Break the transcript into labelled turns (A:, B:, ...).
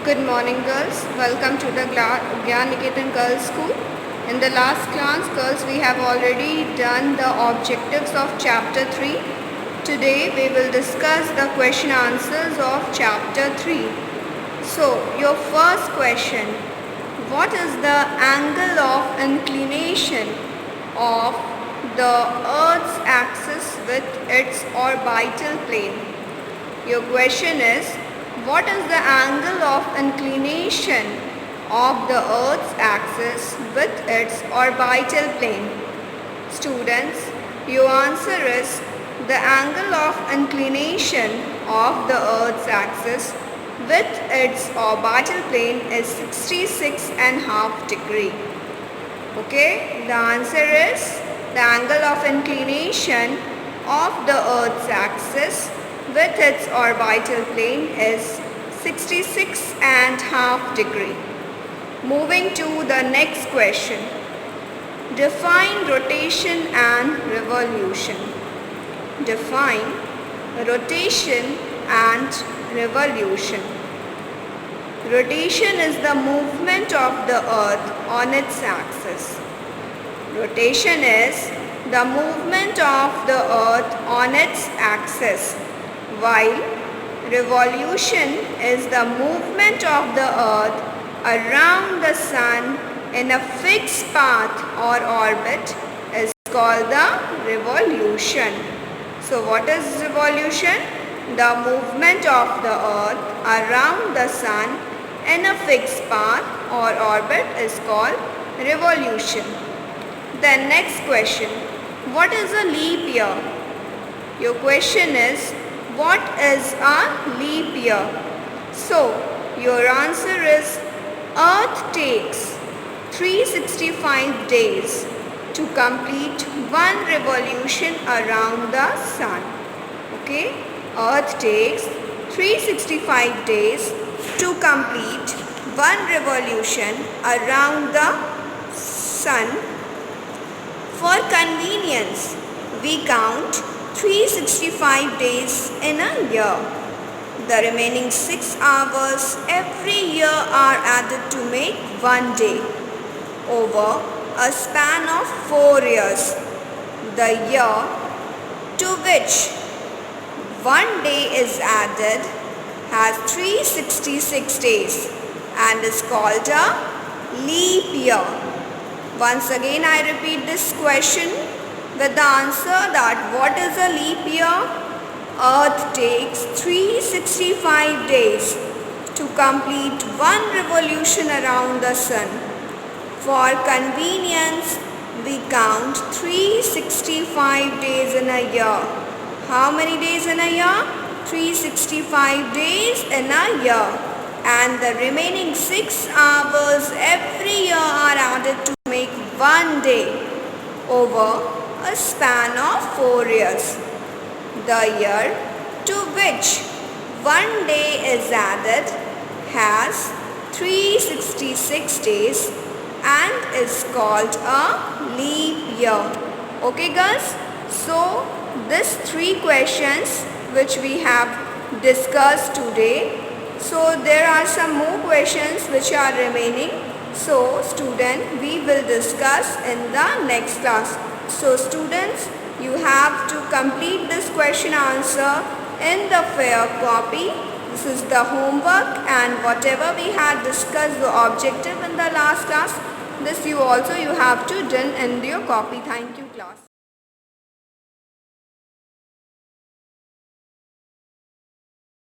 A: Good morning, girls. Welcome to the Gyan Niketan Girls School. In the last class, girls, we have already done the objectives of chapter 3. Today we will discuss the question answers of chapter 3. So, your first question: what is the angle of inclination of the Earth's axis with its orbital plane? Your question is, what is the angle of inclination of the Earth's axis with its orbital plane? Students, your answer is the angle of inclination of the Earth's axis with its orbital plane is 66.5 degree. Okay, the answer is the angle of inclination of the Earth's axis with its orbital plane is 66.5 degree. Moving to the next question. Define rotation and revolution. Define rotation and revolution. Rotation is the movement of the earth on its axis. Rotation is the movement of the earth on its axis, while revolution is the movement of the earth around the sun in a fixed path or orbit is called the revolution. So what is revolution? The movement of the earth around the sun in a fixed path or orbit is called revolution. The next question: what is a leap year? Your question is, what is a leap year? So, your answer is, Earth takes 365 days to complete one revolution around the sun. Okay, Earth takes 365 days to complete one revolution around the sun. For convenience, we count 365 days in a year. The remaining 6 hours every year are added to make one day. Over a span of 4 years, the year to which one day is added has 366 days and is called a leap year. Once again I repeat this question with the answer that what is a leap year? Earth takes 365 days to complete one revolution around the sun. For convenience, we count 365 days in a year. How many days in a year? 365 days in a year. And the remaining 6 hours every year are added to make one day over a span of 4 years. The year to which one day is added has 366 days and is called a leap year. Okay girls, so these 3 questions which we have discussed today. So there are some more questions which are remaining. So student, we will discuss in the next class. So students, you have to complete this question answer in the fair copy. This is the homework, and whatever we had discussed the objective in the last class, this you have to done in your copy. Thank you.